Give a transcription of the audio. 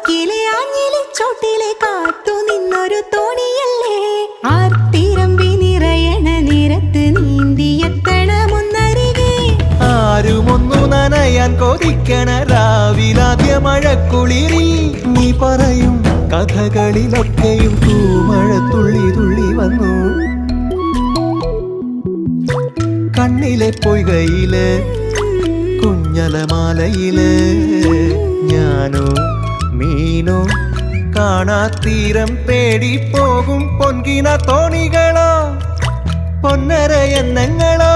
അക്കിലെ ആഞ്ഞിലെ ചോട്ടിലെ കാത്തു നിന്നൊരു തോണിയല്ലേ ആർത്തിരമ്പി നിറയണ നിരത്ത് നീന്തിയെത്തണമൊന്നരികെ ആരുമൊന്നു നനയാൻ കൊതിക്കണ രാവിലാദ്യ മഴക്കുളിരിൽ നീ പറയും കഥകളിലൊക്കെയും തൂമഴ തുള്ളി തുള്ളി വന്നു കണ്ണിലെ പൊയ്കയില് കുഞ്ഞലമാലയില് ഞാനോ നീനോ കാണാത്തീരം തേടി പോകും പൊൻകിന തോണികളോ പൊന്നര എണ്ണങ്ങളോ